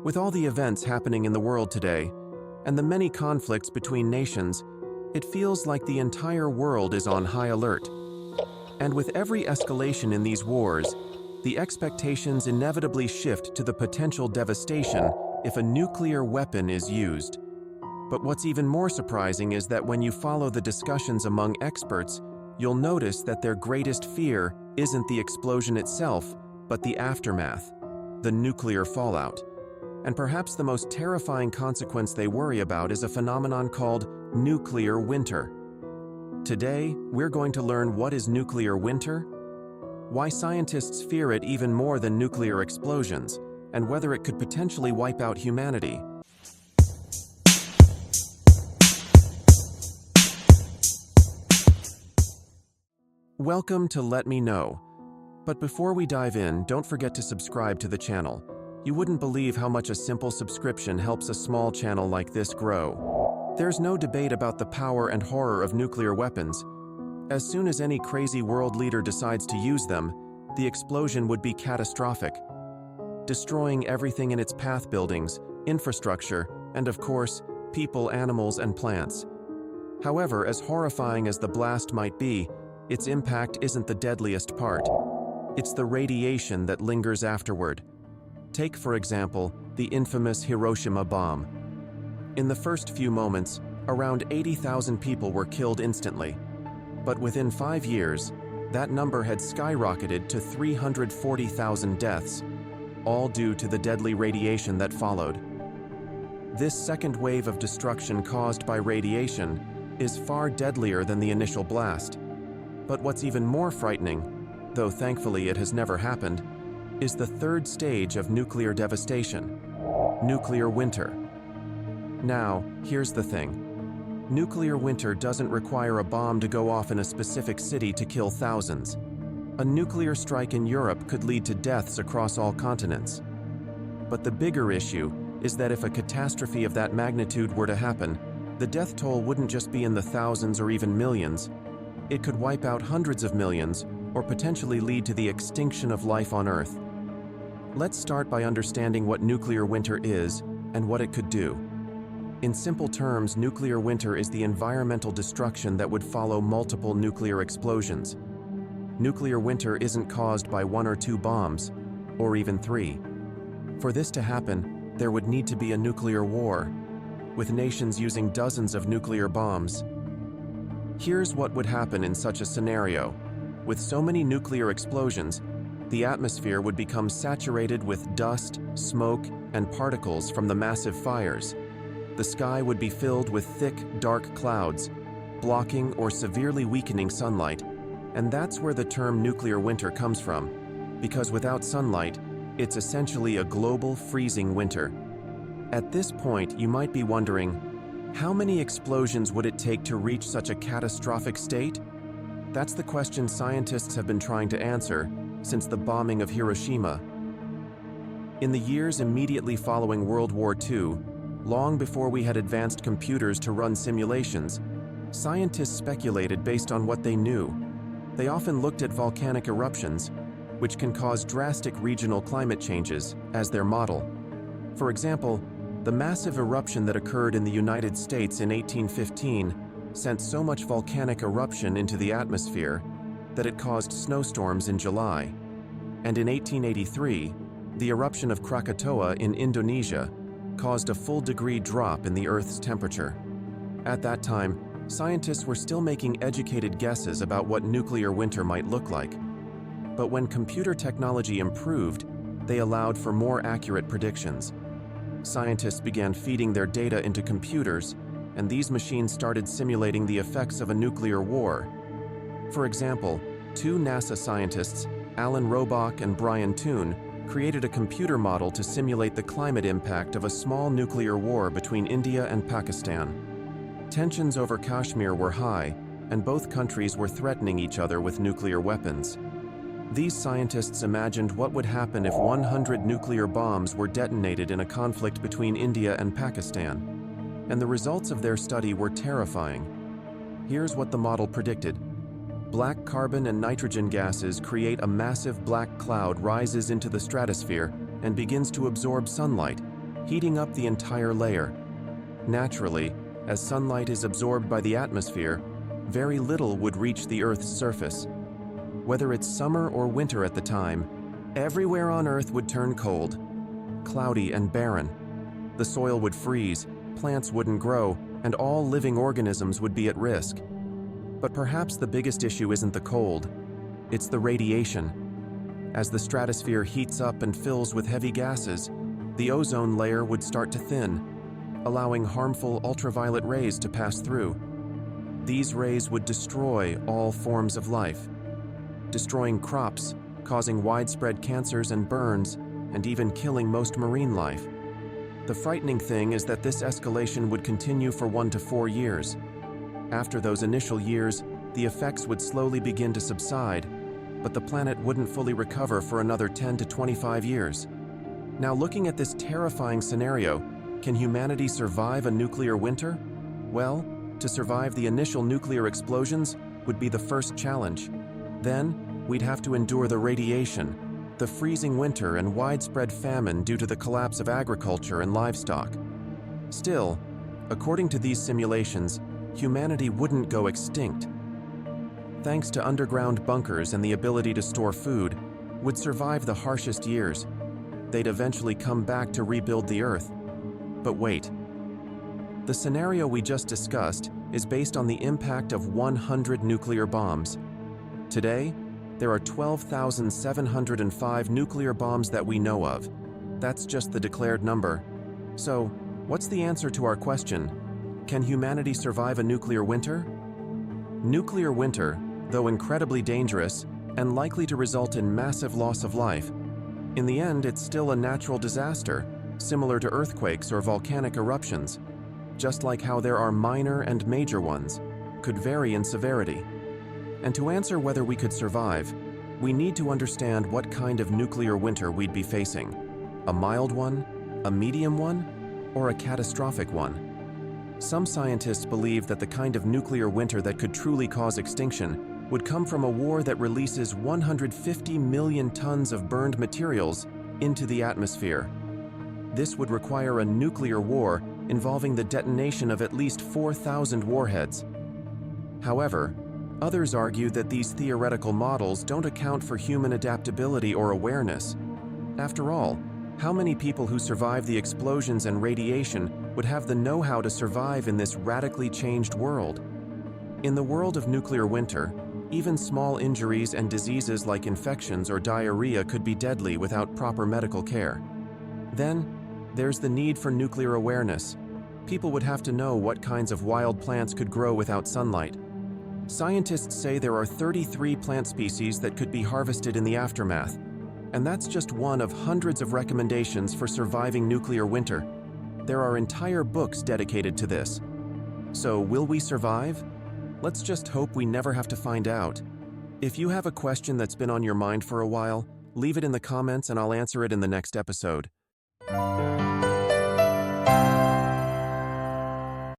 With all the events happening in the world today, and the many conflicts between nations, it feels like the entire world is on high alert. And with every escalation in these wars, the expectations inevitably shift to the potential devastation if a nuclear weapon is used. But what's even more surprising is that when you follow the discussions among experts, you'll notice that their greatest fear isn't the explosion itself, but the aftermath, the nuclear fallout. And perhaps the most terrifying consequence they worry about is a phenomenon called nuclear winter. Today, we're going to learn what is nuclear winter, why scientists fear it even more than nuclear explosions, and whether it could potentially wipe out humanity. Welcome to Let Me Know. But before we dive in, don't forget to subscribe to the channel. You wouldn't believe how much a simple subscription helps a small channel like this grow. There's no debate about the power and horror of nuclear weapons. As soon as any crazy world leader decides to use them, the explosion would be catastrophic, destroying everything in its path: buildings, infrastructure, and of course, people, animals, and plants. However, as horrifying as the blast might be, its impact isn't the deadliest part. It's the radiation that lingers afterward. Take, for example, the infamous Hiroshima bomb. In the first few moments, around 80,000 people were killed instantly. But within 5 years, that number had skyrocketed to 340,000 deaths, all due to the deadly radiation that followed. This second wave of destruction caused by radiation is far deadlier than the initial blast. But what's even more frightening, though thankfully it has never happened, is the third stage of nuclear devastation: nuclear winter. Now, here's the thing. Nuclear winter doesn't require a bomb to go off in a specific city to kill thousands. A nuclear strike in Europe could lead to deaths across all continents. But the bigger issue is that if a catastrophe of that magnitude were to happen, the death toll wouldn't just be in the thousands or even millions. It could wipe out hundreds of millions, or potentially lead to the extinction of life on Earth. Let's start by understanding what nuclear winter is and what it could do. In simple terms, nuclear winter is the environmental destruction that would follow multiple nuclear explosions. Nuclear winter isn't caused by 1 or 2 bombs, or even 3. For this to happen, there would need to be a nuclear war, with nations using dozens of nuclear bombs. Here's what would happen in such a scenario. With so many nuclear explosions, the atmosphere would become saturated with dust, smoke, and particles from the massive fires. The sky would be filled with thick, dark clouds, blocking or severely weakening sunlight. And that's where the term nuclear winter comes from, because without sunlight, it's essentially a global freezing winter. At this point, you might be wondering, how many explosions would it take to reach such a catastrophic state? That's the question scientists have been trying to answer since the bombing of Hiroshima. In the years immediately following World War II, long before we had advanced computers to run simulations, scientists speculated based on what they knew. They often looked at volcanic eruptions, which can cause drastic regional climate changes, as their model. For example, the massive eruption that occurred in the United States in 1815 sent so much volcanic eruption into the atmosphere that it caused snowstorms in July. And in 1883, the eruption of Krakatoa in Indonesia caused a full-degree drop in the Earth's temperature. At that time, scientists were still making educated guesses about what nuclear winter might look like. But when computer technology improved, they allowed for more accurate predictions. Scientists began feeding their data into computers, and these machines started simulating the effects of a nuclear war. For example, 2 NASA scientists, Alan Robach and Brian Toon, created a computer model to simulate the climate impact of a small nuclear war between India and Pakistan. Tensions over Kashmir were high, and both countries were threatening each other with nuclear weapons. These scientists imagined what would happen if 100 nuclear bombs were detonated in a conflict between India and Pakistan. And the results of their study were terrifying. Here's what the model predicted. Black carbon and nitrogen gases create a massive black cloud rises into the stratosphere and begins to absorb sunlight, heating up the entire layer. Naturally, as sunlight is absorbed by the atmosphere, very little would reach the Earth's surface. Whether it's summer or winter at the time, everywhere on Earth would turn cold, cloudy and barren. The soil would freeze, plants wouldn't grow, and all living organisms would be at risk. But perhaps the biggest issue isn't the cold, it's the radiation. As the stratosphere heats up and fills with heavy gases, the ozone layer would start to thin, allowing harmful ultraviolet rays to pass through. These rays would destroy all forms of life, destroying crops, causing widespread cancers and burns, and even killing most marine life. The frightening thing is that this escalation would continue for 1 to 4 years. After those initial years, the effects would slowly begin to subside, but the planet wouldn't fully recover for another 10 to 25 years. Now, looking at this terrifying scenario, can humanity survive a nuclear winter? Well, to survive the initial nuclear explosions would be the first challenge. Then, we'd have to endure the radiation, the freezing winter, and widespread famine due to the collapse of agriculture and livestock. Still, according to these simulations, humanity wouldn't go extinct. Thanks to underground bunkers and the ability to store food, would survive the harshest years. They'd eventually come back to rebuild the Earth. But wait. The scenario we just discussed is based on the impact of 100 nuclear bombs. Today, there are 12,705 nuclear bombs that we know of. That's just the declared number. So, what's the answer to our question? Can humanity survive a nuclear winter? Nuclear winter, though incredibly dangerous and likely to result in massive loss of life, in the end it's still a natural disaster, similar to earthquakes or volcanic eruptions. Just like how there are minor and major ones, could vary in severity. And to answer whether we could survive, we need to understand what kind of nuclear winter we'd be facing. A mild one, a medium one, or a catastrophic one? Some scientists believe that the kind of nuclear winter that could truly cause extinction would come from a war that releases 150 million tons of burned materials into the atmosphere. This would require a nuclear war involving the detonation of at least 4,000 warheads. However, others argue that these theoretical models don't account for human adaptability or awareness. After all, how many people who survive the explosions and radiation would have the know-how to survive in this radically changed world? In the world of nuclear winter, even small injuries and diseases like infections or diarrhea could be deadly without proper medical care. Then, there's the need for nuclear awareness. People would have to know what kinds of wild plants could grow without sunlight. Scientists say there are 33 plant species that could be harvested in the aftermath, and that's just one of hundreds of recommendations for surviving nuclear winter. There are entire books dedicated to this. So, will we survive? Let's just hope we never have to find out. If you have a question that's been on your mind for a while, leave it in the comments and I'll answer it in the next episode.